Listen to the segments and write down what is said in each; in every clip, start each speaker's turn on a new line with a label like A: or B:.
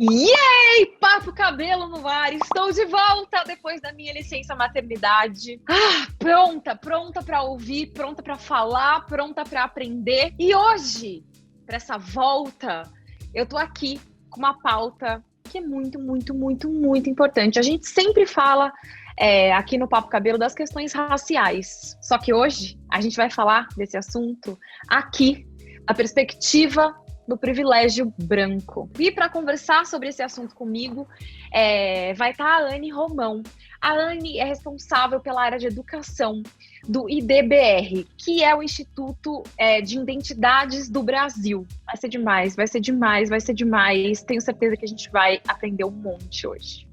A: Yay! Papo Cabelo no ar. Estou de volta depois da minha licença maternidade. Pronta para ouvir, pronta para falar, pronta para aprender. E hoje, para essa volta, eu tô aqui com uma pauta que é muito importante. A gente sempre fala aqui no Papo Cabelo das questões raciais. Só que hoje a gente vai falar desse assunto aqui, da perspectiva do privilégio branco. E para conversar sobre esse assunto comigo, vai estar a Anne Romão. A Anne é responsável pela área de educação do IDBR, que é o Instituto de Identidades do Brasil. Vai ser demais. Tenho certeza que a gente vai aprender um monte hoje.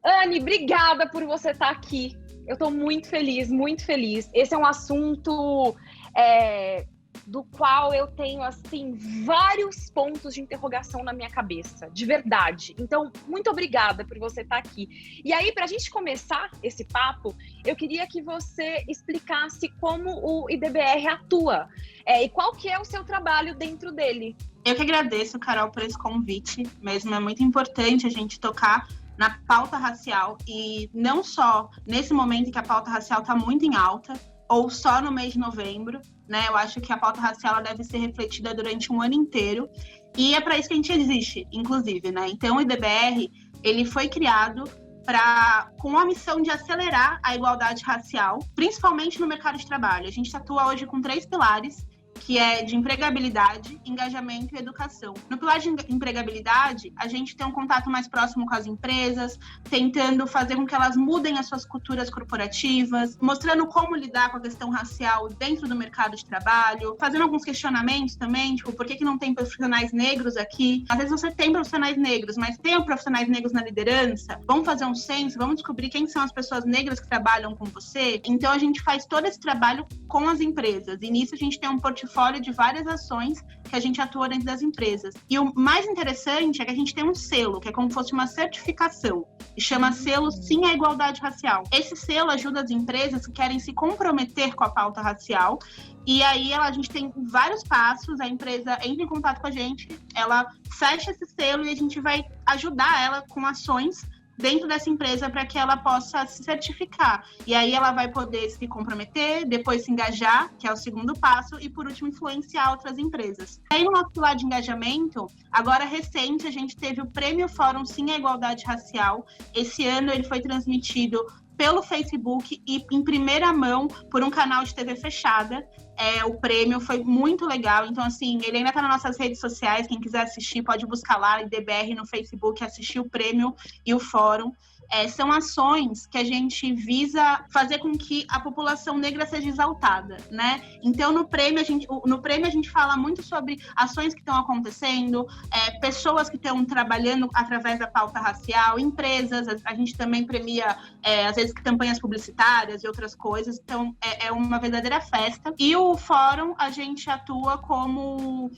A: Anne, obrigada por você estar aqui. Eu estou muito feliz. Esse é um assunto do qual eu tenho, assim, vários pontos de interrogação na minha cabeça, de verdade. Então, muito obrigada por você estar aqui. E aí, para a gente começar esse papo, eu queria que você explicasse como o IDBR atua e qual que é o seu trabalho dentro dele.
B: Eu que agradeço, Carol, por esse convite mesmo. É muito importante a gente tocar na pauta racial e não só nesse momento em que a pauta racial está muito em alta, ou só no mês de novembro, né? Eu acho que a pauta racial ela deve ser refletida durante um ano inteiro, e é para isso que a gente existe, inclusive, né? Então, o IDBR, ele foi criado com a missão de acelerar a igualdade racial, principalmente no mercado de trabalho. A gente atua hoje com 3 pilares, que é de empregabilidade, engajamento e educação. No pilar de empregabilidade, a gente tem um contato mais próximo com as empresas, tentando fazer com que elas mudem as suas culturas corporativas, mostrando como lidar com a questão racial dentro do mercado de trabalho, fazendo alguns questionamentos também, tipo, por que não tem profissionais negros aqui? Às vezes você tem profissionais negros, mas tem profissionais negros na liderança? Vamos fazer um censo, vamos descobrir quem são as pessoas negras que trabalham com você? Então, a gente faz todo esse trabalho com as empresas, e nisso a gente tem um portfólio de várias ações que a gente atua dentro das empresas. E o mais interessante é que a gente tem um selo, que é como se fosse uma certificação, e chama selo Sim à Igualdade Racial. Esse selo ajuda as empresas que querem se comprometer com a pauta racial, e aí a gente tem vários passos, a empresa entra em contato com a gente, ela fecha esse selo e a gente vai ajudar ela com ações dentro dessa empresa para que ela possa se certificar. E aí ela vai poder se comprometer, depois se engajar, que é o segundo passo, e por último influenciar outras empresas. Aí no nosso pilar de engajamento, agora recente, a gente teve o Prêmio Fórum Sim à Igualdade Racial. Esse ano ele foi transmitido pelo Facebook e em primeira mão por um canal de TV fechada. O prêmio foi muito legal, então assim, ele ainda está nas nossas redes sociais, quem quiser assistir pode buscar lá, IDBR no Facebook, assistir o prêmio e o fórum. São ações que a gente visa fazer com que a população negra seja exaltada, né? Então, no prêmio a gente fala muito sobre ações que estão acontecendo, pessoas que estão trabalhando através da pauta racial, empresas, a gente também premia, às vezes, campanhas publicitárias e outras coisas, então é uma verdadeira festa. E o fórum, a gente atua como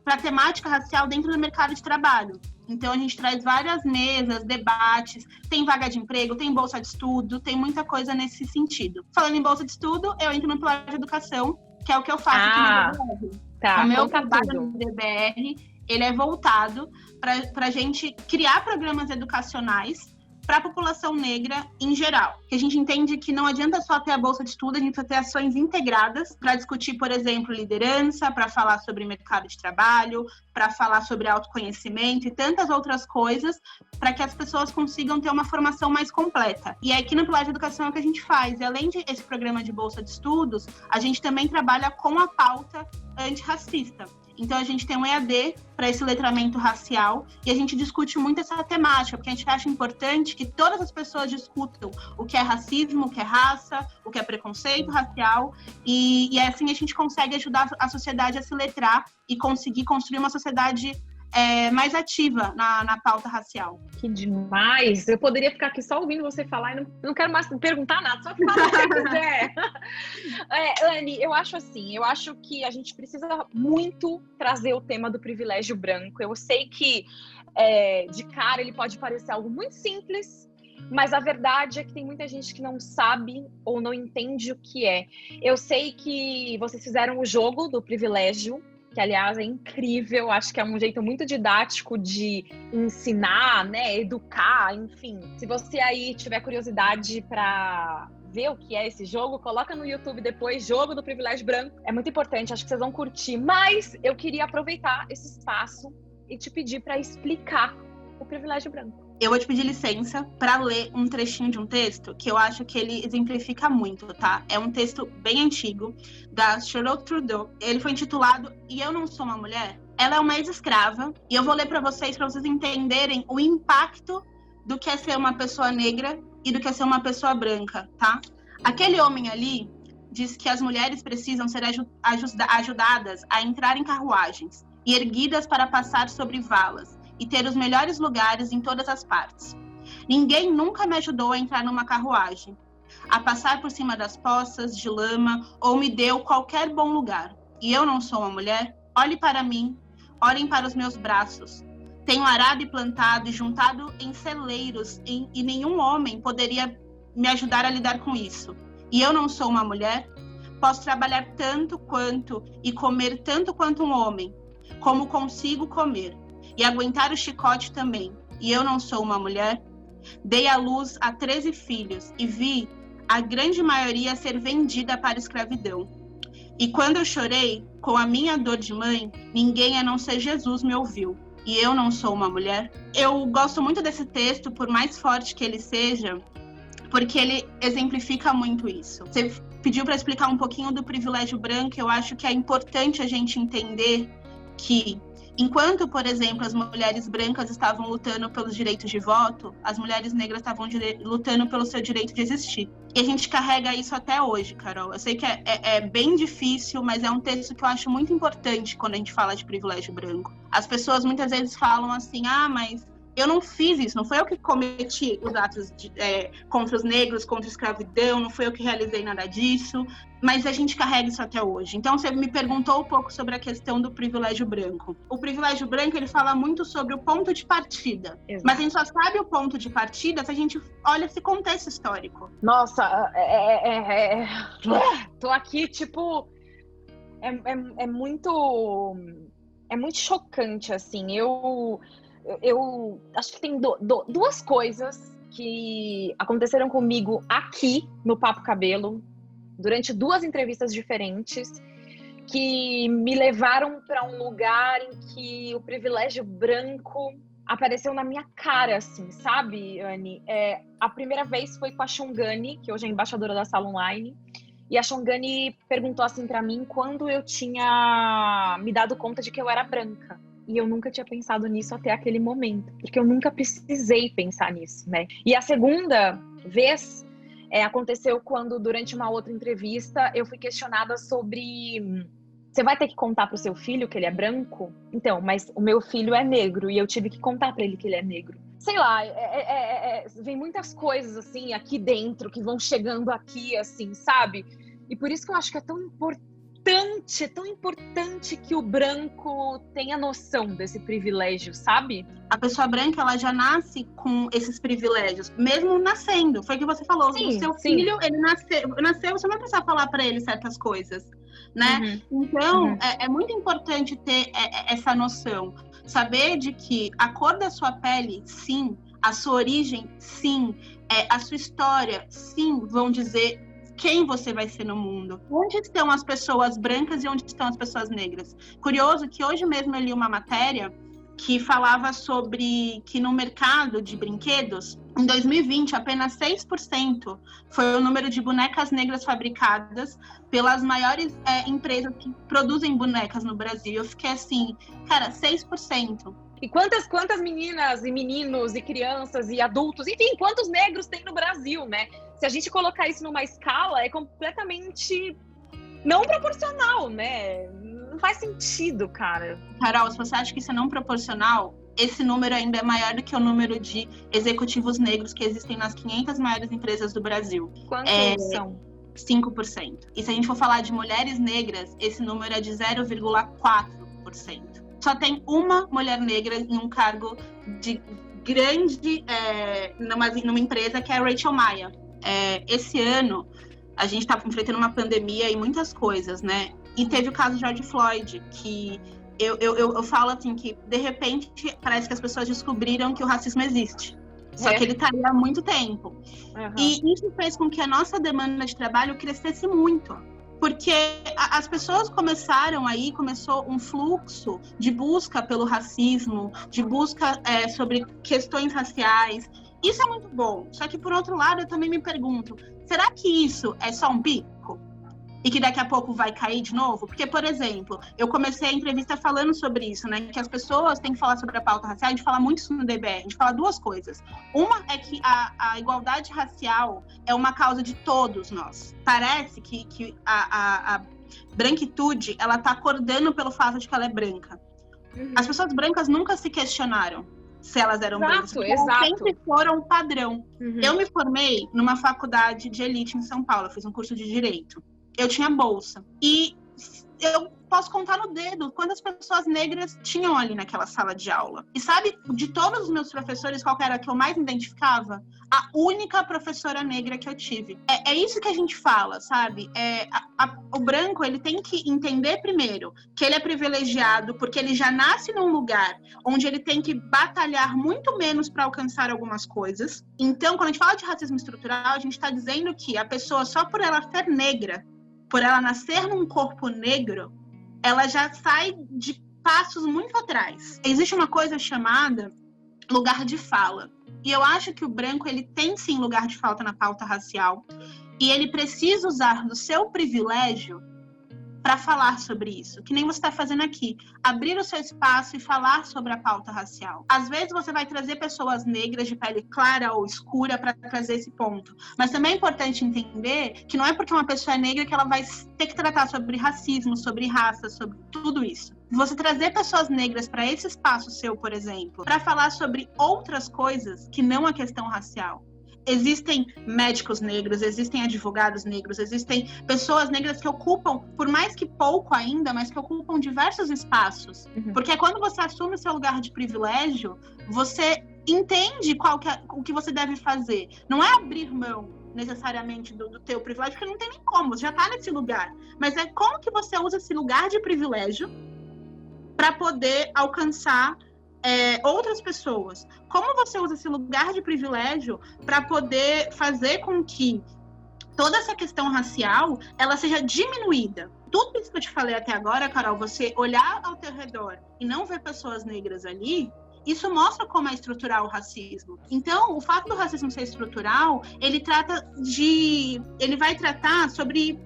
B: para temática racial dentro do mercado de trabalho. Então, a gente traz várias mesas, debates, tem vaga de emprego, tem bolsa de estudo, tem muita coisa nesse sentido. Falando em bolsa de estudo, eu entro no pilar de educação, que é o que eu faço aqui no DBR.
A: Tá,
B: o meu trabalho no DBR, ele é voltado para a gente criar programas educacionais para a população negra em geral. Que a gente entende que não adianta só ter a bolsa de estudo, a gente precisa ter ações integradas para discutir, por exemplo, liderança, para falar sobre mercado de trabalho, para falar sobre autoconhecimento e tantas outras coisas, para que as pessoas consigam ter uma formação mais completa. E aqui no Pilar de Educação é o que a gente faz. E além desse programa de bolsa de estudos, a gente também trabalha com a pauta antirracista. Então, a gente tem um EAD para esse letramento racial e a gente discute muito essa temática, porque a gente acha importante que todas as pessoas discutam o que é racismo, o que é raça, o que é preconceito racial, e assim a gente consegue ajudar a sociedade a se letrar e conseguir construir uma sociedade mais ativa na pauta racial.
A: Que demais! Eu poderia ficar aqui só ouvindo você falar e não quero mais perguntar nada, só fala o que você quiser. Anne, eu acho que a gente precisa muito trazer o tema do privilégio branco. Eu sei que de cara ele pode parecer algo muito simples, mas a verdade é que tem muita gente que não sabe ou não entende o que é. Eu sei que vocês fizeram o jogo do privilégio, que aliás é incrível, acho que é um jeito muito didático de ensinar, né, educar, enfim. Se você aí tiver curiosidade para ver o que é esse jogo, coloca no YouTube depois, Jogo do Privilégio Branco. É muito importante, acho que vocês vão curtir. Mas eu queria aproveitar esse espaço e te pedir para explicar o privilégio branco.
B: Eu vou te pedir licença para ler um trechinho de um texto que eu acho que ele exemplifica muito, tá? É um texto bem antigo, da Charlotte Trudeau. Ele foi intitulado E Eu Não Sou Uma Mulher? Ela é uma ex-escrava, e eu vou ler para vocês entenderem o impacto do que é ser uma pessoa negra e do que é ser uma pessoa branca, tá? Aquele homem ali diz que as mulheres precisam ser ajudadas a entrar em carruagens e erguidas para passar sobre valas, e ter os melhores lugares em todas as partes. Ninguém nunca me ajudou a entrar numa carruagem, a passar por cima das poças de lama, ou me deu qualquer bom lugar. E eu não sou uma mulher? Olhe para mim, olhem para os meus braços. Tenho arado e plantado e juntado em celeiros, e nenhum homem poderia me ajudar a lidar com isso. E eu não sou uma mulher? Posso trabalhar tanto quanto e comer tanto quanto um homem, como consigo comer. E aguentar o chicote também. E eu não sou uma mulher? Dei à luz a 13 filhos e vi a grande maioria ser vendida para a escravidão. E quando eu chorei, com a minha dor de mãe, ninguém a não ser Jesus me ouviu. E eu não sou uma mulher? Eu gosto muito desse texto, por mais forte que ele seja, porque ele exemplifica muito isso. Você pediu para explicar um pouquinho do privilégio branco. Eu acho que é importante a gente entender que enquanto, por exemplo, as mulheres brancas estavam lutando pelos direitos de voto, as mulheres negras estavam lutando pelo seu direito de existir. E a gente carrega isso até hoje, Carol. Eu sei que é bem difícil, mas é um texto que eu acho muito importante quando a gente fala de privilégio branco. As pessoas muitas vezes falam assim, mas eu não fiz isso, não foi eu que cometi os atos contra os negros, contra a escravidão, não foi eu que realizei nada disso, mas a gente carrega isso até hoje. Então, você me perguntou um pouco sobre a questão do privilégio branco. O privilégio branco, ele fala muito sobre o ponto de partida. Exato. Mas a gente só sabe o ponto de partida se a gente olha esse contexto histórico.
A: Nossa, tô aqui, tipo, é muito chocante, assim. Eu acho que tem duas coisas que aconteceram comigo aqui no Papo Cabelo, durante 2 entrevistas diferentes, que me levaram para um lugar em que o privilégio branco apareceu na minha cara, assim, sabe, Anne? A primeira vez foi com a Xongani, que hoje é embaixadora da Sala Online, e a Xongani perguntou assim para mim quando eu tinha me dado conta de que eu era branca. E eu nunca tinha pensado nisso até aquele momento, porque eu nunca precisei pensar nisso, né? E a segunda vez aconteceu quando, durante uma outra entrevista, eu fui questionada sobre... Você vai ter que contar pro seu filho que ele é branco? Então, mas o meu filho é negro e eu tive que contar para ele que ele é negro. Sei lá, vem muitas coisas, assim, aqui dentro, que vão chegando aqui, assim, sabe? E por isso que eu acho que é tão importante que o branco tenha noção desse privilégio, sabe?
B: A pessoa branca, ela já nasce com esses privilégios, mesmo nascendo. Foi o que você falou. Sim, o seu filho, ele nasceu, você não precisa falar para ele certas coisas, né? Então, é muito importante ter essa noção. Saber de que a cor da sua pele, sim, a sua origem, sim, a sua história, sim, vão dizer quem você vai ser no mundo. Onde estão as pessoas brancas e onde estão as pessoas negras? Curioso que hoje mesmo eu li uma matéria que falava sobre que no mercado de brinquedos, em 2020, apenas 6% foi o número de bonecas negras fabricadas pelas maiores empresas que produzem bonecas no Brasil. Eu fiquei assim, cara, 6%.
A: E quantas meninas e meninos e crianças e adultos, enfim, quantos negros tem no Brasil, né? Se a gente colocar isso numa escala, é completamente não proporcional, né? Não faz sentido, cara.
B: Carol, se você acha que isso é não proporcional, esse número ainda é maior do que o número de executivos negros que existem nas 500 maiores empresas do Brasil.
A: Quantos são?
B: 5%. E se a gente for falar de mulheres negras, esse número é de 0,4%. Só tem uma mulher negra em um cargo de grande numa empresa, que é a Rachel Maia. Esse ano, a gente está enfrentando uma pandemia e muitas coisas, né? E teve o caso de George Floyd, que eu falo assim, que de repente parece que as pessoas descobriram que o racismo existe. Só que ele tá aí há muito tempo.
A: Uhum.
B: E isso fez com que a nossa demanda de trabalho crescesse muito. Porque as pessoas começou um fluxo de busca pelo racismo, de busca sobre questões raciais. Isso é muito bom. Só que, por outro lado, eu também me pergunto, será que isso é só um pico? E que daqui a pouco vai cair de novo? Porque, por exemplo, eu comecei a entrevista falando sobre isso, né? Que as pessoas têm que falar sobre a pauta racial. A gente fala muito isso no DBR. A gente fala duas coisas. Uma é que a igualdade racial é uma causa de todos nós. Parece que a branquitude, ela tá acordando pelo fato de que ela é branca.
A: Uhum.
B: As pessoas brancas nunca se questionaram se elas eram brancas.
A: Exato.
B: Sempre foram padrão.
A: Uhum.
B: Eu me formei numa faculdade de elite em São Paulo. Eu fiz um curso de Direito. Eu tinha bolsa. E eu posso contar no dedo quantas pessoas negras tinham ali naquela sala de aula. E sabe, de todos os meus professores, qual era a que eu mais identificava? A única professora negra que eu tive. É isso que a gente fala, sabe? O branco, ele tem que entender primeiro que ele é privilegiado porque ele já nasce num lugar onde ele tem que batalhar muito menos para alcançar algumas coisas. Então, quando a gente fala de racismo estrutural, a gente está dizendo que a pessoa, só por ela ser negra, por ela nascer num corpo negro, ela já sai de passos muito atrás. Existe uma coisa chamada lugar de fala. E eu acho que o branco, ele tem sim lugar de fala na pauta racial. E ele precisa usar do seu privilégio para falar sobre isso, que nem você está fazendo aqui. Abrir o seu espaço e falar sobre a pauta racial. Às vezes você vai trazer pessoas negras de pele clara ou escura para trazer esse ponto. Mas também é importante entender que não é porque uma pessoa é negra que ela vai ter que tratar sobre racismo, sobre raça, sobre tudo isso. Você trazer pessoas negras para esse espaço seu, por exemplo, para falar sobre outras coisas que não a questão racial. Existem médicos negros, existem advogados negros, existem pessoas negras que ocupam, por mais que pouco ainda, mas que ocupam diversos espaços.
A: Uhum.
B: Porque quando você assume o seu lugar de privilégio, você entende o que você deve fazer. Não é abrir mão necessariamente do teu privilégio, porque não tem nem como, você já está nesse lugar. Mas é como que você usa esse lugar de privilégio para poder alcançar outras pessoas. Como você usa esse lugar de privilégio para poder fazer com que toda essa questão racial ela seja diminuída. Tudo isso que eu te falei até agora, Carol, você olhar ao teu redor e não ver pessoas negras ali, isso mostra como é estrutural o racismo. Então, o fato do racismo ser estrutural, ele vai tratar sobre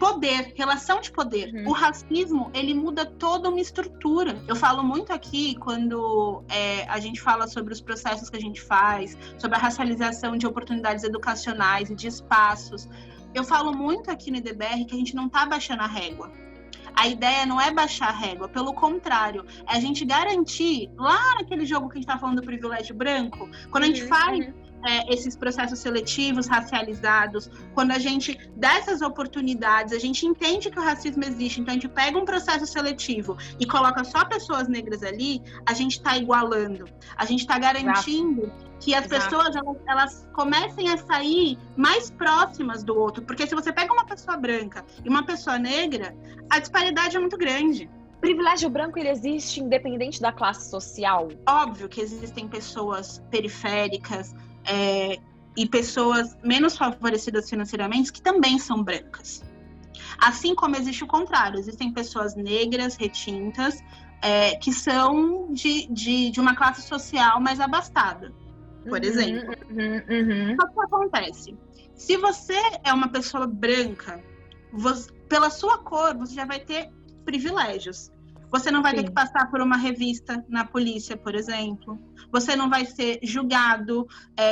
B: poder, relação de poder. Uhum. O racismo, ele muda toda uma estrutura. Eu falo muito aqui quando a gente fala sobre os processos que a gente faz, sobre a racialização de oportunidades educacionais e de espaços. Eu falo muito aqui no IDBR que a gente não está baixando a régua. A ideia não é baixar a régua, pelo contrário, é a gente garantir, lá naquele jogo que a gente está falando do privilégio branco, quando a gente faz esses processos seletivos, racializados, quando a gente dá essas oportunidades, a gente entende que o racismo existe, então a gente pega um processo seletivo e coloca só pessoas negras ali, a gente está igualando, a gente está garantindo que as pessoas elas comecem a sair mais próximas do outro, porque se você pega uma pessoa branca e uma pessoa negra, a disparidade é muito grande.
A: O privilégio branco, ele existe independente da classe social?
B: Óbvio que existem pessoas periféricas, e pessoas menos favorecidas financeiramente que também são brancas. Assim como existe o contrário, existem pessoas negras, retintas, que são de uma classe social mais abastada, por exemplo. Só que o que acontece? Se você é uma pessoa branca, pela sua cor, você já vai ter privilégios. Você não vai ter que passar por uma revista na polícia, por exemplo. Você não vai ser julgado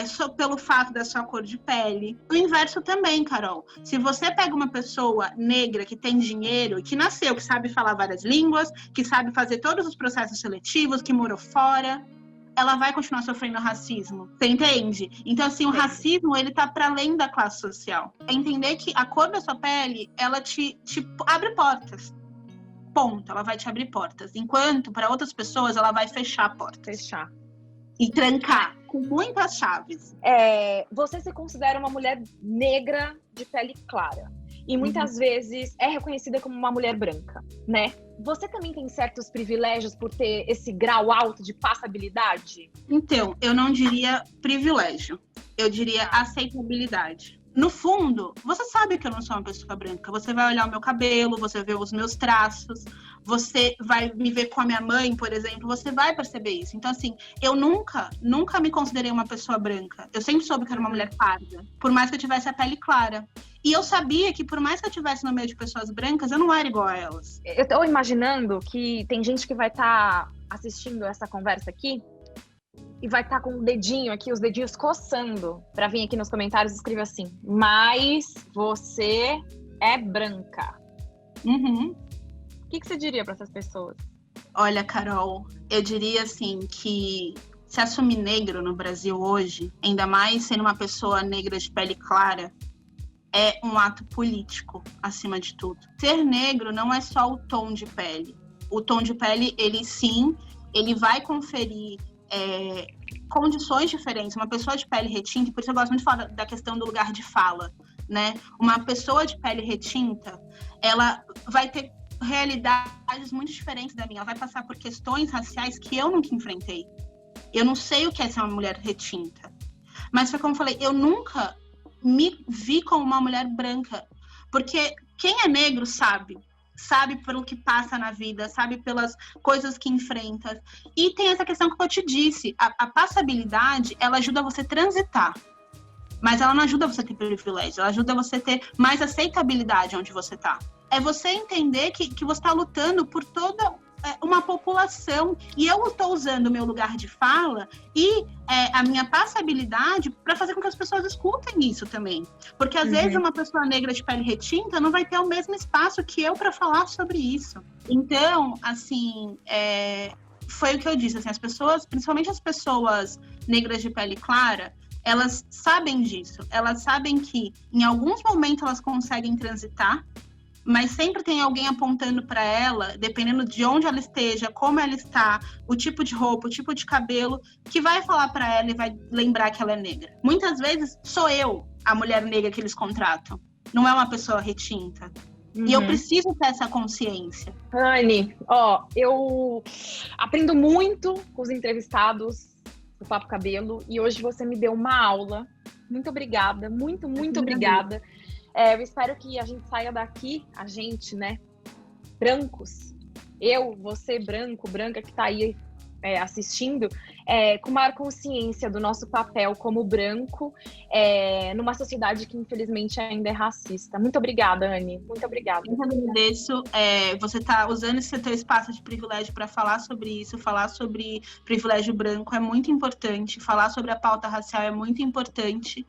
B: só pelo fato da sua cor de pele. O inverso também, Carol. Se você pega uma pessoa negra que tem dinheiro, que nasceu, que sabe falar várias línguas, que sabe fazer todos os processos seletivos, que morou fora, ela vai continuar sofrendo racismo. Você entende? Então, assim, o racismo, ele tá para além da classe social. É entender que a cor da sua pele, ela te abre portas. Ponto, ela vai te abrir portas. Enquanto, para outras pessoas, ela vai fechar portas.
A: Fechar.
B: E trancar com muitas chaves.
A: Você se considera uma mulher negra de pele clara. e muitas vezes é reconhecida como uma mulher branca, né? Você também tem certos privilégios por ter esse grau alto de passabilidade?
B: Então, eu não diria privilégio, eu diria aceitabilidade. No fundo, você sabe que eu não sou uma pessoa branca. Você vai olhar o meu cabelo, você vê os meus traços, você vai me ver com a minha mãe, por exemplo, você vai perceber isso. Então, assim, eu nunca me considerei uma pessoa branca. Eu sempre soube que era uma mulher parda, por mais que eu tivesse a pele clara. E eu sabia que, por mais que eu estivesse no meio de pessoas brancas, eu não era igual a elas.
A: Eu tô imaginando que tem gente que vai estar assistindo essa conversa aqui e vai estar com o dedinho aqui, os dedinhos coçando, pra vir aqui nos comentários e escrever assim: mas você é branca.
B: Uhum.
A: O que você diria pra essas pessoas?
B: Olha, Carol, eu diria assim que se assumir negro no Brasil hoje, ainda mais sendo uma pessoa negra de pele clara, é um ato político, acima de tudo. Ser negro não é só o tom de pele. O tom de pele, ele vai conferir condições diferentes. Uma pessoa de pele retinta, por isso eu gosto muito de falar da questão do lugar de fala, né? Uma pessoa de pele retinta, ela vai ter realidades muito diferentes da minha. Ela vai passar por questões raciais que eu nunca enfrentei. Eu não sei o que é ser uma mulher retinta. Mas foi como eu falei, eu nunca me vi como uma mulher branca. Porque quem é negro sabe pelo que passa na vida, sabe pelas coisas que enfrenta. E tem essa questão que eu te disse, a passabilidade, ela ajuda você a transitar, mas ela não ajuda você a ter privilégio, ela ajuda você a ter mais aceitabilidade onde você está. É você entender que você está lutando por toda uma população, e eu estou usando o meu lugar de fala e a minha passabilidade para fazer com que as pessoas escutem isso também. Porque às vezes uma pessoa negra de pele retinta não vai ter o mesmo espaço que eu para falar sobre isso. Então, assim, foi o que eu disse, assim, as pessoas, principalmente as pessoas negras de pele clara, elas sabem disso, elas sabem que em alguns momentos elas conseguem transitar, mas sempre tem alguém apontando para ela, dependendo de onde ela esteja, como ela está, o tipo de roupa, o tipo de cabelo, que vai falar para ela e vai lembrar que ela é negra. Muitas vezes sou eu a mulher negra que eles contratam, não é uma pessoa retinta. E eu preciso ter essa consciência.
A: Anne, eu aprendo muito com os entrevistados do Papo Cabelo e hoje você me deu uma aula. Muito obrigada, muito obrigada. Eu espero que a gente saia daqui, a gente, né, brancos, eu, você, branco, branca que tá aí assistindo, com maior consciência do nosso papel como branco numa sociedade que infelizmente ainda é racista. Muito obrigada, Anne, muito obrigada.
B: Eu agradeço. Você tá usando esse teu espaço de privilégio para falar sobre isso, falar sobre privilégio branco é muito importante, falar sobre a pauta racial é muito importante.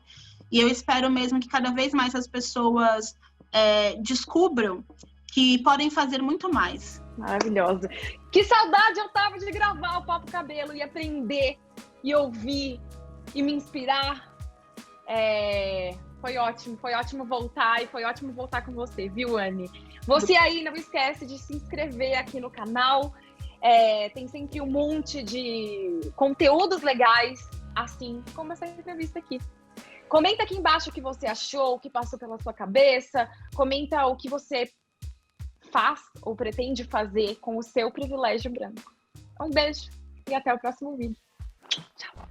B: E eu espero mesmo que cada vez mais as pessoas descubram que podem fazer muito mais.
A: Maravilhosa. Que saudade eu tava de gravar o Papo Cabelo e aprender, e ouvir, e me inspirar. Foi ótimo voltar, e foi ótimo voltar com você, viu, Anne? Você aí, não esquece de se inscrever aqui no canal. Tem sempre um monte de conteúdos legais, assim como essa entrevista aqui. Comenta aqui embaixo o que você achou, o que passou pela sua cabeça. Comenta o que você faz ou pretende fazer com o seu privilégio branco. Um beijo e até o próximo vídeo. Tchau.